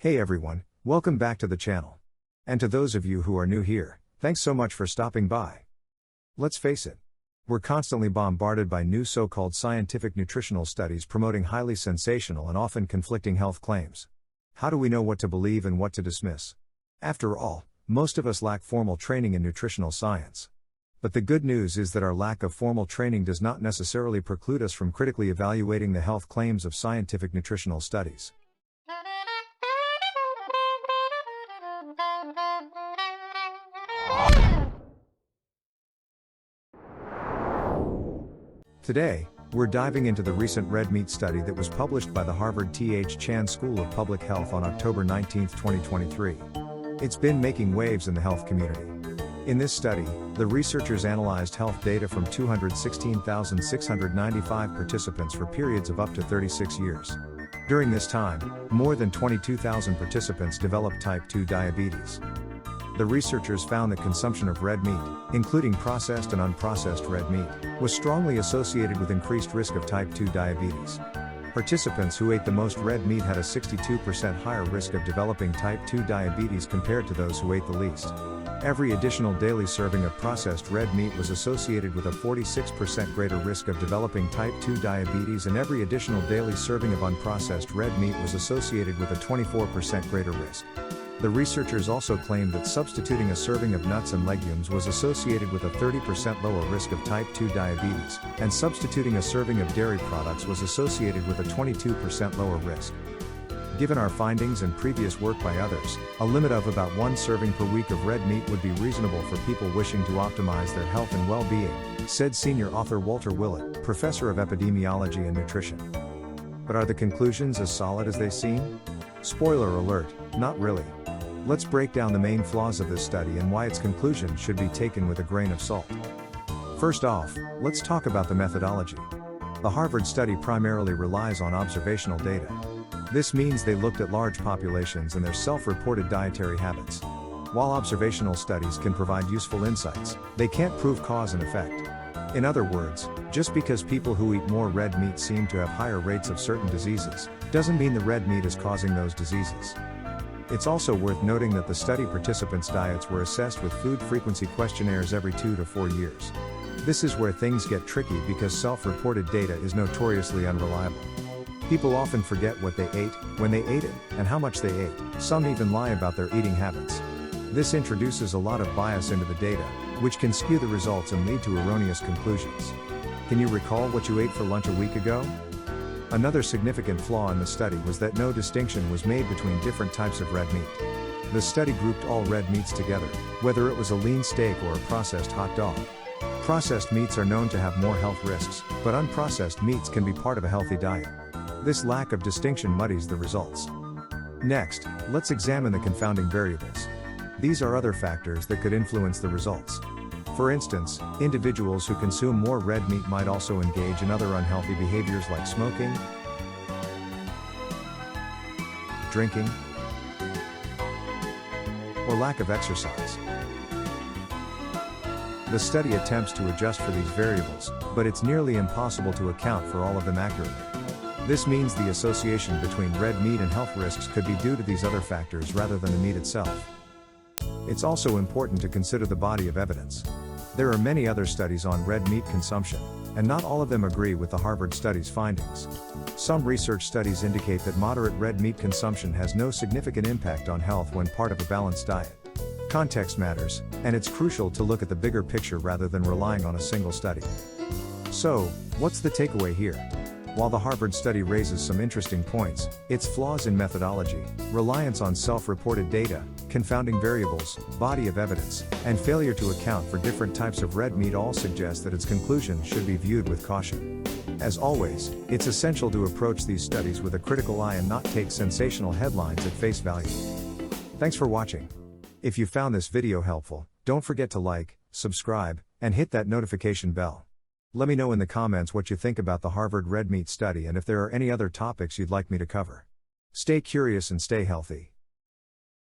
Hey everyone, welcome back to the channel. And to those of you who are new here, thanks so much for stopping by. Let's face it, we're constantly bombarded by new so-called scientific nutritional studies promoting highly sensational and often conflicting health claims. How do we know what to believe and what to dismiss? After all, most of us lack formal training in nutritional science. But the good news is that our lack of formal training does not necessarily preclude us from critically evaluating the health claims of scientific nutritional studies. Today, we're diving into the recent red meat study that was published by the Harvard T.H. Chan School of Public Health on October 19, 2023. It's been making waves in the health community. In this study, the researchers analyzed health data from 216,695 participants for periods of up to 36 years. During this time, more than 22,000 participants developed type 2 diabetes. The researchers found that consumption of red meat, including processed and unprocessed red meat, was strongly associated with increased risk of type 2 diabetes. Participants who ate the most red meat had a 62% higher risk of developing type 2 diabetes compared to those who ate the least. Every additional daily serving of processed red meat was associated with a 46% greater risk of developing type 2 diabetes, and every additional daily serving of unprocessed red meat was associated with a 24% greater risk. The researchers also claimed that substituting a serving of nuts and legumes was associated with a 30% lower risk of type 2 diabetes, and substituting a serving of dairy products was associated with a 22% lower risk. Given our findings and previous work by others, a limit of about one serving per week of red meat would be reasonable for people wishing to optimize their health and well-being, said senior author Walter Willett, professor of epidemiology and nutrition. But are the conclusions as solid as they seem? Spoiler alert, not really. Let's break down the main flaws of this study and why its conclusions should be taken with a grain of salt. First off, let's talk about the methodology. The Harvard study primarily relies on observational data. This means they looked at large populations and their self-reported dietary habits. While observational studies can provide useful insights, they can't prove cause and effect. In other words, just because people who eat more red meat seem to have higher rates of certain diseases, doesn't mean the red meat is causing those diseases. It's also worth noting that the study participants' diets were assessed with food frequency questionnaires every 2 to 4 years. This is where things get tricky because self-reported data is notoriously unreliable. People often forget what they ate, when they ate it, and how much they ate. Some even lie about their eating habits. This introduces a lot of bias into the data, which can skew the results and lead to erroneous conclusions. Can you recall what you ate for lunch a week ago? Another significant flaw in the study was that no distinction was made between different types of red meat. The study grouped all red meats together, whether it was a lean steak or a processed hot dog. Processed meats are known to have more health risks, but unprocessed meats can be part of a healthy diet. This lack of distinction muddies the results. Next, let's examine the confounding variables. These are other factors that could influence the results. For instance, individuals who consume more red meat might also engage in other unhealthy behaviors like smoking, drinking, or lack of exercise. The study attempts to adjust for these variables, but it's nearly impossible to account for all of them accurately. This means the association between red meat and health risks could be due to these other factors rather than the meat itself. It's also important to consider the body of evidence. There are many other studies on red meat consumption, and not all of them agree with the Harvard study's findings. Some research studies indicate that moderate red meat consumption has no significant impact on health when part of a balanced diet. Context matters, and it's crucial to look at the bigger picture rather than relying on a single study. So, what's the takeaway here? While the Harvard study raises some interesting points, its flaws in methodology, reliance on self-reported data, confounding variables, body of evidence, and failure to account for different types of red meat all suggest that its conclusions should be viewed with caution. As always, it's essential to approach these studies with a critical eye and not take sensational headlines at face value. Thanks for watching. If you found this video helpful, don't forget to like, subscribe, and hit that notification bell. Let me know in the comments what you think about the Harvard red meat study and if there are any other topics you'd like me to cover. Stay curious and stay healthy.